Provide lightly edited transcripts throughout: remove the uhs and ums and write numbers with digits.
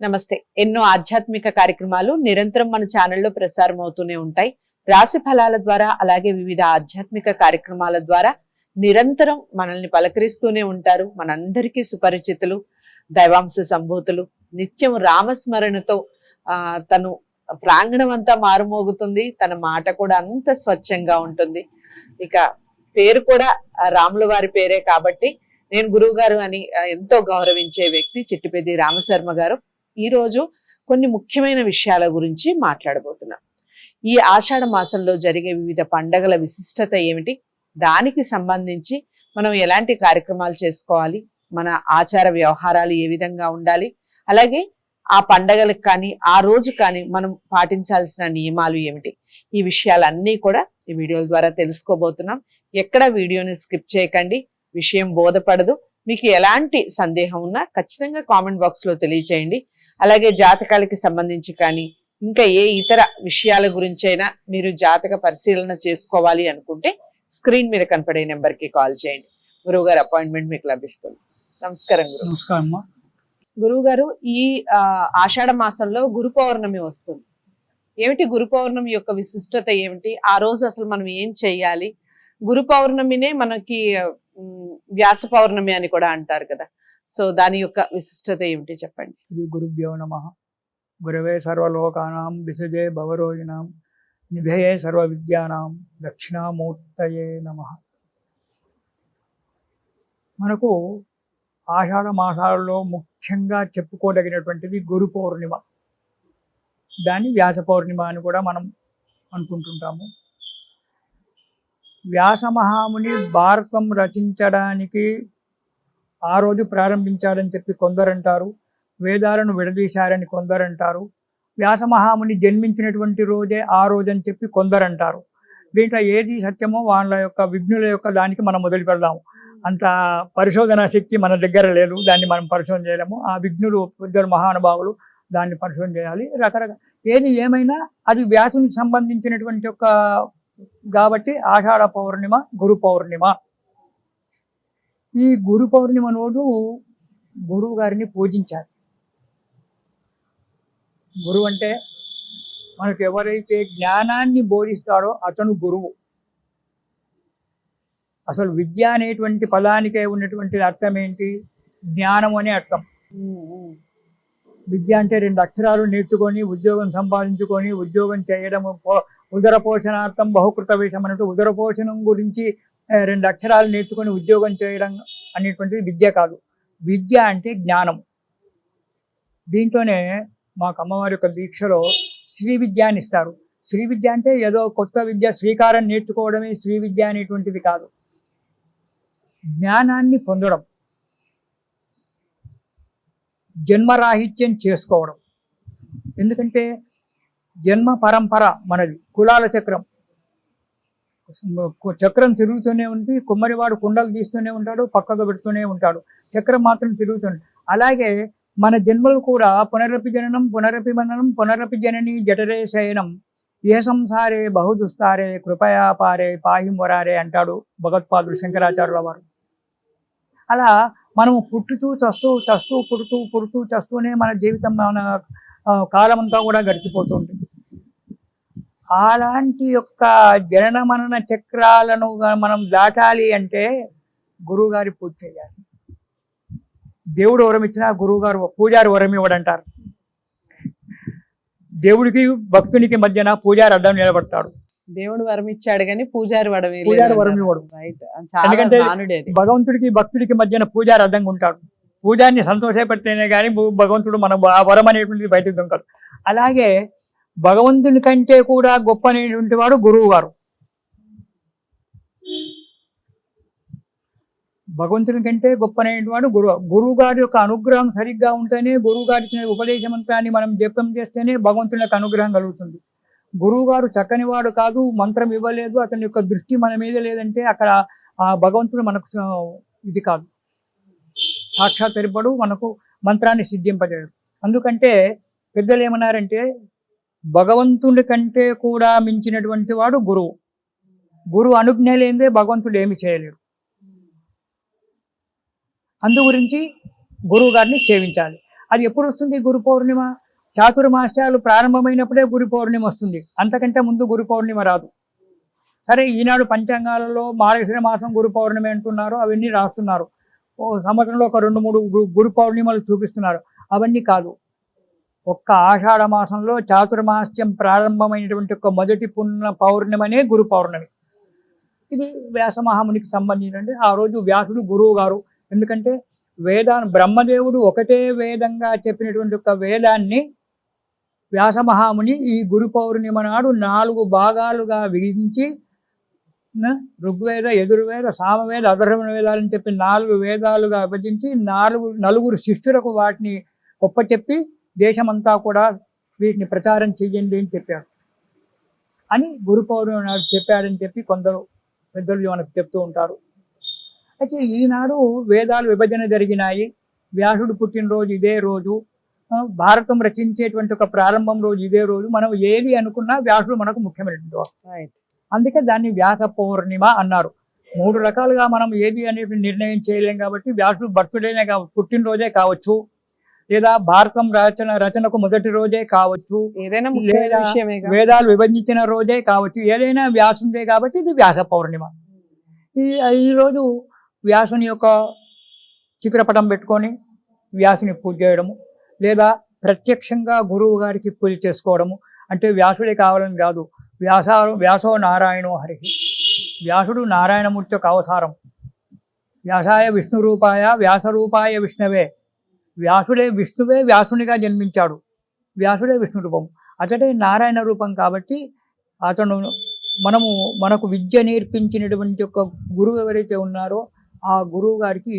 నమస్తే. ఎన్నో ఆధ్యాత్మిక కార్యక్రమాలు నిరంతరం మన ఛానల్లో ప్రసారం అవుతూనే ఉంటాయి. రాశి ఫలాల ద్వారా అలాగే వివిధ ఆధ్యాత్మిక కార్యక్రమాల ద్వారా నిరంతరం మనల్ని పలకరిస్తూనే ఉంటారు. మనందరికీ సుపరిచితులు, దైవాంశ సంభూతులు, నిత్యం రామస్మరణతో తను ప్రాంగణం అంతా మారుమోగుతుంది. తన మాట కూడా అంత స్వచ్ఛంగా ఉంటుంది. ఇక పేరు కూడా రాముల వారి పేరే కాబట్టి నేను గురువు గారు అని ఎంతో గౌరవించే వ్యక్తి చిట్టిపెద్ది రామశర్మ గారు. ఈ రోజు కొన్ని ముఖ్యమైన విషయాల గురించి మాట్లాడబోతున్నాం. ఈ ఆషాఢ మాసంలో జరిగే వివిధ పండగల విశిష్టత ఏమిటి, దానికి సంబంధించి మనం ఎలాంటి కార్యక్రమాలు చేసుకోవాలి, మన ఆచార వ్యవహారాలు ఏ విధంగా ఉండాలి, అలాగే ఆ పండగలకు కానీ ఆ రోజు కానీ మనం పాటించాల్సిన నియమాలు ఏమిటి, ఈ విషయాలన్నీ కూడా ఈ వీడియోల ద్వారా తెలుసుకోబోతున్నాం. ఎక్కడ వీడియోని స్కిప్ చేయకండి. విషయం బోధపడదు. మీకు ఎలాంటి సందేహం ఉన్నా ఖచ్చితంగా కామెంట్ బాక్స్ లో తెలియచేయండి. అలాగే జాతకాలకి సంబంధించి కానీ ఇంకా ఏ ఇతర విషయాల గురించైనా మీరు జాతక పరిశీలన చేసుకోవాలి అనుకుంటే స్క్రీన్ మీద కనపడే నెంబర్కి కాల్ చేయండి. గురువు గారు అపాయింట్మెంట్ మీకు లభిస్తుంది. నమస్కారం గురు. నమస్కారం. గురువు గారు, ఈ ఆషాఢ మాసంలో గురు పౌర్ణమి వస్తుంది. ఏమిటి గురు పౌర్ణమి యొక్క విశిష్టత ఏమిటి, ఆ రోజు అసలు మనం ఏం చెయ్యాలి? గురు పౌర్ణమినే మనకి వ్యాస పౌర్ణమి అని కూడా అంటారు కదా, సో దాని యొక్క విశిష్టత ఏమిటి చెప్పండి. శ్రీ గురుభ్యో నమః. గురవే సర్వలోకానాం విసజే భవరోగిణాం నిధయే సర్వ విద్యానాం దక్షిణామూర్తయే నమః. మనకు ఆషాఢ మాసాలలో ముఖ్యంగా చెప్పుకోదగినటువంటిది గురు పౌర్ణిమ. దాన్ని వ్యాస పౌర్ణిమ అని కూడా మనం అనుకుంటుంటాము. వ్యాస మహాముని భారతం రచించడానికి ఆ రోజు ప్రారంభించాడని చెప్పి కొందరంటారు. వేదాలను విడదీశారని కొందరంటారు. వ్యాస మహాముని జన్మించినటువంటి రోజే ఆ రోజు అని చెప్పి కొందరంటారు. దీంట్లో ఏది సత్యమో వాళ్ళ యొక్క విఘ్నుల యొక్క దానికి మనం మొదలు పెడదాము. అంత పరిశోధనా శక్తి మన దగ్గర లేదు, దాన్ని మనం పరిశోధన చేయలేము. ఆ విఘ్నులు ఇద్దరు మహానుభావులు దాన్ని పరిశోధన చేయాలి. రకరకాల ఏది ఏమైనా అది వ్యాసునికి సంబంధించినటువంటి ఒక కాబట్టి ఆషాఢ పౌర్ణిమ గురు పౌర్ణిమ. ఈ గురు పౌర్ణిమ రోజు గురువు గారిని పూజించాలి. గురువు అంటే మనకు ఎవరైతే జ్ఞానాన్ని బోధిస్తాడో అతను గురువు. అసలు విద్య అనేటువంటి పదానికే ఉన్నటువంటి అర్థం ఏంటి? జ్ఞానం అనే అర్థం. విద్య అంటే 2 అక్షరాలు నేర్చుకొని ఉద్యోగం సంపాదించుకొని ఉద్యోగం చేయడం, ఉదర పోషణార్థం బహుకృత వేషం అన్నట్టు ఉదర పోషణం గురించి 2 అక్షరాలు నేర్చుకొని ఉద్యోగం చేయడం అనేటువంటిది విద్య కాదు. విద్య అంటే జ్ఞానం. దీంట్లోనే మాకు అమ్మవారి యొక్క దీక్షలో శ్రీ విద్య అని ఇస్తారు. శ్రీ విద్య అంటే ఏదో కొత్త విద్య శ్రీకారం నేర్చుకోవడమే శ్రీ విద్య అనేటువంటిది కాదు. జ్ఞానాన్ని పొందడం, జన్మరాహిత్యం చేసుకోవడం. ఎందుకంటే జన్మ పరంపర మనది, కులాల చక్రం. చక్రం తిరుగుతూనే ఉంది. కుమ్మరివాడు కుండలు తీస్తూనే ఉంటాడు, పక్కకు పెడుతూనే ఉంటాడు, చక్రం మాత్రం తిరుగుతుంది. అలాగే మన జన్మలు కూడా పునరపి జననం పునరపి మననం పునరపి జనని జఠరే శయనం ఏ సంసారే బహుదుస్తారే కృపయా పారే పాహిం వరారే అంటాడు భగవత్పాదుడు శంకరాచార్యుల వారు. అలా మనము పుట్టుతూ చస్తూ చస్తూ పుడుతూ పుడుతూ చస్తూనే మన జీవితం, మన కాలం అంతా కూడా గడిచిపోతూ ఉంటుంది. అలాంటి యొక్క జనన మనన చక్రాలను మనం దాటాలి అంటే గురువుగారి పూజ చేయాలి. దేవుడు వరం ఇచ్చినా గురువుగారు పూజారి వరం ఇవ్వడంటారు. దేవుడికి భక్తునికి మధ్యన పూజారి అడ్డం నిలబడతాడు. దేవుడు వరం ఇచ్చాడు కానీ పూజారి వరం ఇవ్వడు. ఎందుకంటే భగవంతుడికి భక్తుడికి మధ్యన పూజారి అడ్డంగా ఉంటాడు. పూజారిని సంతోషపెడితేనే కానీ భగవంతుడు మన వరం అనేటువంటిది బయటకు దొంగడు. అలాగే భగవంతుని కంటే కూడా గొప్ప అనేటువంటి వాడు గురువు గారు. భగవంతుని కంటే గొప్ప అనేటువంటి వాడు గురువు గారి యొక్క అనుగ్రహం సరిగ్గా ఉంటేనే, గురువు గారి ఇచ్చిన ఉపదేశం అంతాన్ని మనం జపం చేస్తేనే భగవంతుని యొక్క అనుగ్రహం కలుగుతుంది. గురువు గారు చక్కని వాడు కాదు, మంత్రం ఇవ్వలేదు, అతని యొక్క దృష్టి మన మీద లేదంటే అక్కడ ఆ భగవంతుడు మనకు ఇది కాదు, సాక్షాత్కరిపడు, మనకు మంత్రాన్ని సిద్ధింపజేయడు. అందుకంటే పెద్దలు ఏమన్నారంటే భగవంతుడి కంటే కూడా మించినటువంటి వాడు గురువు. గురువు అనుజ్ఞ లేనిదే భగవంతుడు ఏమి చేయలేడు. అందు గురించి గురువు గారిని సేవించాలి. అది ఎప్పుడు వస్తుంది గురు పౌర్ణిమ? చాతుర్మాస్యాలు ప్రారంభమైనప్పుడే గురు పౌర్ణిమ వస్తుంది, అంతకంటే ముందు గురు పౌర్ణిమ రాదు. సరే, ఈనాడు పంచాంగాలలో మార్గశిర మాసం గురు పౌర్ణమి అంటున్నారు, అవన్నీ రాస్తున్నారు. సంవత్సరంలో ఒక 2-3 గురు పౌర్ణిమలు చూపిస్తున్నారు. అవన్నీ కాదు. ఒక్క ఆషాఢ మాసంలో చాతుర్మాస్యం ప్రారంభమైనటువంటి ఒక మొదటి పౌర్ణమనే గురు పౌర్ణమి. ఇది వ్యాస మహామునికి సంబంధించినటువంటి ఆ రోజు వ్యాసుడు గురువు గారు. ఎందుకంటే బ్రహ్మదేవుడు ఒకటే వేదంగా చెప్పినటువంటి ఒక వేదాన్ని వ్యాస మహాముని ఈ గురు పౌర్ణిమ నాడు 4 భాగాలుగా విభజించి ఋగ్వేద, యజుర్వేద, సామవేద, అధర్వణ వేదాలని చెప్పి 4 వేదాలుగా విభజించి 4 శిష్యులకు వాటిని ఒప్పచెప్పి దేశమంతా కూడా వీటిని ప్రచారం చెయ్యండి అని చెప్పాడు అని గురు పౌర్ణమి నాడు చెప్పాడని చెప్పి కొందరు పెద్దలు మనకు చెప్తూ ఉంటారు. అయితే ఈనాడు వేదాలు విభజన జరిగినాయి. వ్యాసుడు పుట్టినరోజు ఇదే రోజు, భారతం రచించేటువంటి ఒక ప్రారంభం రోజు ఇదే రోజు. మనం ఏది అనుకున్నా వ్యాసుడు మనకు ముఖ్యమైనటువంటి వాడు. అందుకే దాన్ని వ్యాస పౌర్ణిమ అన్నారు. 3 రకాలుగా మనం ఏది అనేది నిర్ణయం చేయలేం కాబట్టి వ్యాసుడు బర్త్డేనే కావచ్చు, పుట్టినరోజే కావచ్చు, లేదా భారతం రచనకు మొదటి రోజే కావచ్చు, ఏదైనా లేదా వేదాలు విభజించిన రోజే కావచ్చు, ఏదైనా వ్యాసుందే కాబట్టి ఇది వ్యాస పౌర్ణిమ. ఈరోజు వ్యాసుని యొక్క చిత్రపటం పెట్టుకొని వ్యాసుని పూజ చేయడము, లేదా ప్రత్యక్షంగా గురువు గారికి పూజ చేసుకోవడము. అంటే వ్యాసుడే కావాలని కాదు, వ్యాసో నారాయణో హరి, వ్యాసుడు నారాయణమూర్తి యొక్క అవతారం. వ్యాసాయ విష్ణు రూపాయ వ్యాసరూపాయ విష్ణవే, వ్యాసుడే విష్ణువే వ్యాసునిగా జన్మించాడు, వ్యాసుడే విష్ణు రూపం, అతడే నారాయణ రూపం. కాబట్టి అతను మనకు విద్య నేర్పించినటువంటి ఒక గురువు ఎవరైతే ఉన్నారో ఆ గురువు గారికి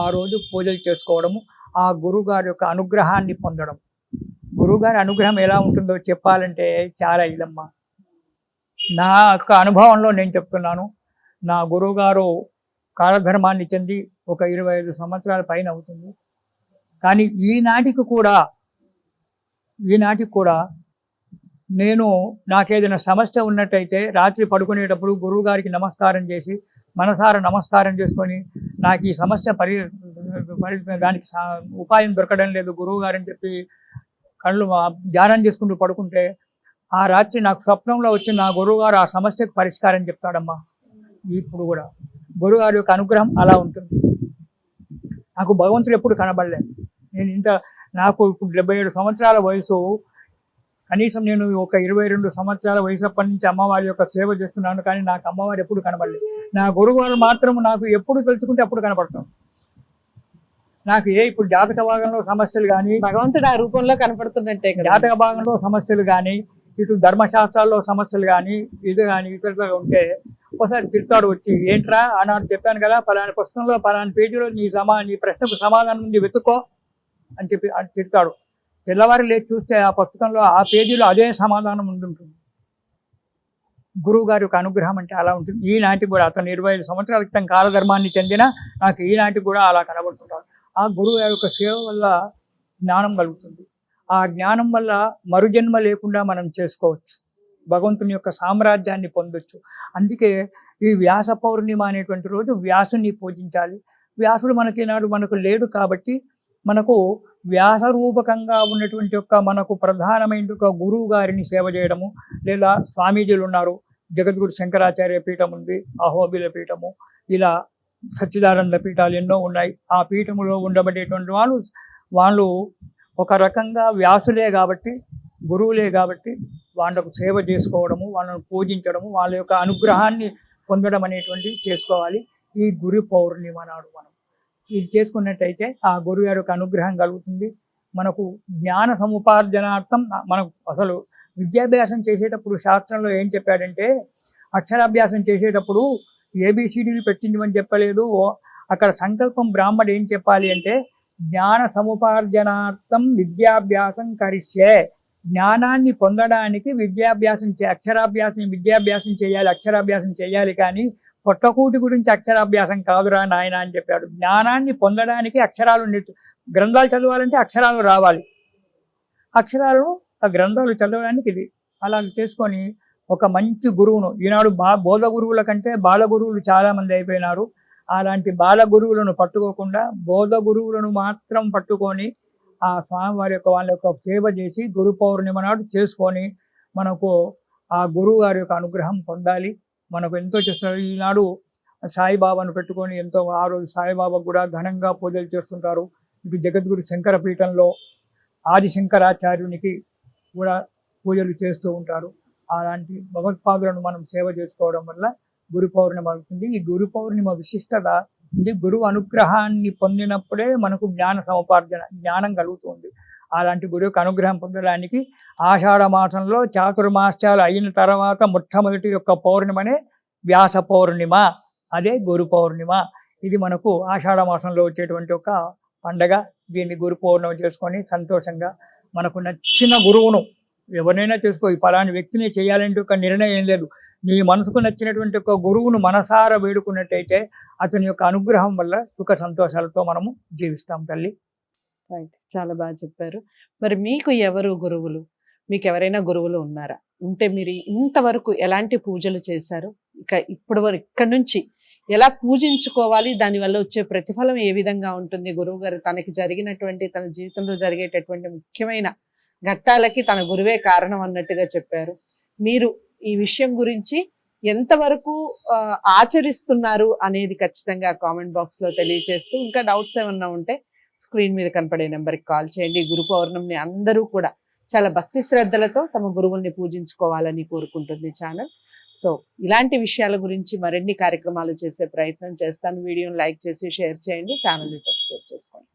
ఆ రోజు పూజలు చేసుకోవడము, ఆ గురువు గారి యొక్క అనుగ్రహాన్ని పొందడం. గురువుగారి అనుగ్రహం ఎలా ఉంటుందో చెప్పాలంటే చాలా ఇదమ్మా. నా యొక్క అనుభవంలో నేను చెప్తున్నాను. నా గురువుగారు కాలధర్మాన్ని చెంది ఒక 25 సంవత్సరాల పైన అవుతుంది. కానీ ఈనాటికి కూడా నేను నాకేదైనా సమస్య ఉన్నట్టయితే రాత్రి పడుకునేటప్పుడు గురువుగారికి నమస్కారం చేసి మనసారా నమస్కారం చేసుకొని నాకు ఈ సమస్య దానికి ఉపాయం దొరకడం లేదు గురువుగారు అని చెప్పి కళ్ళు ధ్యానం చేసుకుంటూ పడుకుంటే ఆ రాత్రి నాకు స్వప్నంలో వచ్చి నా గురువుగారు ఆ సమస్యకు పరిష్కారం చెప్తాడమ్మా. ఇప్పుడు కూడా గురువుగారి యొక్క అనుగ్రహం అలా ఉంటుంది. నాకు భగవంతుడు ఎప్పుడు కనబడలేదు. నాకు ఇప్పుడు 77 సంవత్సరాల వయసు, కనీసం నేను ఒక 22 సంవత్సరాల వయసు అప్పటి నుంచి అమ్మవారి యొక్క సేవ చేస్తున్నాను. కానీ నాకు అమ్మవారు ఎప్పుడు కనబడలేదు. నా గురువుగారు మాత్రం నాకు ఎప్పుడు తలుచుకుంటే అప్పుడు కనపడతాం. నాకు ఇప్పుడు జాతక భాగంలో సమస్యలు కానీ, భగవంతుడు ఆ రూపంలో కనపడుతున్నట్టే కదా, జాతక భాగంలో సమస్యలు కానీ, ఇటు ధర్మశాస్త్రాల్లో సమస్యలు కానీ, ఇది కానీ ఇతరుగా ఉంటే ఒకసారి తిడతాడు వచ్చి, ఏంట్రా ఆనాడు చెప్పాను కదా పలానా పుస్తకంలో పలానా పేజీలో నీ ప్రశ్నకు సమాధానం ఉంది వెతుక్కో అని చెప్పి తిడతాడు. తెల్లవారు లేచి చూస్తే ఆ పుస్తకంలో ఆ పేజీలో అదే సమాధానం ఉంటుంటుంది. గురువు గారి యొక్క అనుగ్రహం అంటే అలా ఉంటుంది. ఈనాటికి కూడా అతను 25 సంవత్సరాల క్రితం కాలధర్మాన్ని చెందిన నాకు ఈనాటికి కూడా అలా కనబడుతుంటాడు. ఆ గురువు గారి యొక్క సేవ వల్ల జ్ఞానం కలుగుతుంది. ఆ జ్ఞానం వల్ల మరుజన్మ లేకుండా మనం చేసుకోవచ్చు, భగవంతుని యొక్క సామ్రాజ్యాన్ని పొందొచ్చు. అందుకే ఈ వ్యాస పౌర్ణిమ అనేటువంటి రోజు వ్యాసుని పూజించాలి. వ్యాసుడు మనకు లేడు కాబట్టి మనకు వ్యాస రూపకంగా ఉన్నటువంటి యొక్క మనకు ప్రధానమైన ఒక గురువు గారిని సేవ చేయడము, లేదా స్వామీజీలు ఉన్నారు, జగద్గురు శంకరాచార్య పీఠం ఉంది, అహోబిల పీఠము, ఇలా సచ్చిదానంద పీఠాలు ఎన్నో ఉన్నాయి. ఆ పీఠములో ఉండబడేటువంటి వాళ్ళు ఒక రకంగా వ్యాసులే కాబట్టి, గురువులే కాబట్టి వాళ్ళకు సేవ చేసుకోవడము, వాళ్ళను పూజించడము, వాళ్ళ యొక్క అనుగ్రహాన్ని పొందడం అనేటువంటిది చేసుకోవాలి. ఈ గురు పౌర్ణిమ నాడు మనం ఇది చేసుకున్నట్టయితే ఆ గురువు గారి యొక్క అనుగ్రహం కలుగుతుంది. మనకు జ్ఞాన సముపార్జనార్థం మనకు అసలు విద్యాభ్యాసం చేసేటప్పుడు శాస్త్రంలో ఏం చెప్పాడంటే, అక్షరాభ్యాసం చేసేటప్పుడు ఏబిసిడీలు పెట్టించమని చెప్పలేదు. అక్కడ సంకల్పం బ్రాహ్మడు ఏం చెప్పాలి అంటే, జ్ఞాన సముపార్జనార్థం విద్యాభ్యాసం కరిష్యే, జ్ఞానాన్ని పొందడానికి విద్యాభ్యాసం చేయాలి కానీ పొట్టకూటి గురించి అక్షరాభ్యాసం కాదురా నాయన అని చెప్పాడు. జ్ఞానాన్ని పొందడానికి గ్రంథాలు చదవాలంటే అక్షరాలు రావాలి. ఆ గ్రంథాలు చదవడానికి ఇది అలా చేసుకొని ఒక మంచి గురువును, ఈనాడు బోధ గురువుల కంటే బాల గురువులు చాలామంది అయిపోయినారు. అలాంటి బాల గురువులను పట్టుకోకుండా బోధ గురువులను మాత్రం పట్టుకొని ఆ స్వామి వారి యొక్క వాళ్ళ యొక్క సేవ చేసి గురు పౌర్ణిమ నాడు చేసుకొని మనకు ఆ గురువు గారి యొక్క అనుగ్రహం పొందాలి. మనకు ఎంతో చేస్తున్నారు. ఈనాడు సాయిబాబాను పెట్టుకొని ఎంతో ఆ రోజు సాయిబాబాకు కూడా ఘనంగా పూజలు చేస్తుంటారు. ఇటు జగద్గురు శంకర పీఠంలో ఆది శంకరాచార్యునికి కూడా పూజలు చేస్తూ ఉంటారు. అలాంటి భగవత్పాదులను మనం సేవ చేసుకోవడం వల్ల గురు పౌర్ణిమ అవుతుంది. ఈ గురు పౌర్ణిమ విశిష్టత ఇది గురువు అనుగ్రహాన్ని పొందినప్పుడే మనకు జ్ఞాన సముపార్జన జ్ఞానం కలుగుతుంది. అలాంటి గురు యొక్క అనుగ్రహం పొందడానికి ఆషాఢ మాసంలో చాతుర్మాస్యాలు అయిన తర్వాత మొట్టమొదటి యొక్క పౌర్ణిమనే వ్యాస పౌర్ణిమ, అదే గురు పౌర్ణిమ. ఇది మనకు ఆషాఢ మాసంలో వచ్చేటువంటి ఒక పండగ. దీన్ని గురు పౌర్ణిమ చేసుకొని సంతోషంగా మనకు నచ్చిన గురువును ఎవరైనా చేసుకో, ఈ పలాని వ్యక్తిని చేయాలంటే ఒక నిర్ణయం ఏం లేదు. నీ మనసుకు నచ్చినటువంటి ఒక గురువును మనసారా వేడుకున్నట్టయితే అతని యొక్క అనుగ్రహం వల్ల సుఖ సంతోషాలతో మనము జీవిస్తాం తల్లి. రైట్, చాలా బాగా చెప్పారు. మరి మీకు ఎవరు గురువులు? మీకు ఎవరైనా గురువులు ఉన్నారా? ఉంటే మీరు ఇంతవరకు ఎలాంటి పూజలు చేశారు? ఇక ఇప్పటి వరకు ఇక్కడ నుంచి ఎలా పూజించుకోవాలి? దానివల్ల వచ్చే ప్రతిఫలం ఏ విధంగా ఉంటుంది? గురువు గారు తనకి జరిగినటువంటి తన జీవితంలో జరిగేటటువంటి ముఖ్యమైన ఘట్టాలకి తన గురువే కారణం అన్నట్టుగా చెప్పారు. మీరు ఈ విషయం గురించి ఎంతవరకు ఆచరిస్తున్నారు అనేది ఖచ్చితంగా కామెంట్ బాక్స్ లో తెలియజేస్తూ, ఇంకా డౌట్స్ ఏమన్నా ఉంటే స్క్రీన్ మీద కనపడే నెంబర్కి కాల్ చేయండి. గురు పౌర్ణమిని అందరూ కూడా చాలా భక్తి శ్రద్ధలతో తమ గురువుల్ని పూజించుకోవాలని కోరుకుంటుంది ఛానల్. సో ఇలాంటి విషయాల గురించి మరిన్ని కార్యక్రమాలు చేసే ప్రయత్నం చేస్తాను. వీడియోని లైక్ చేసి షేర్ చేయండి, ఛానల్ని సబ్స్క్రైబ్ చేసుకోండి.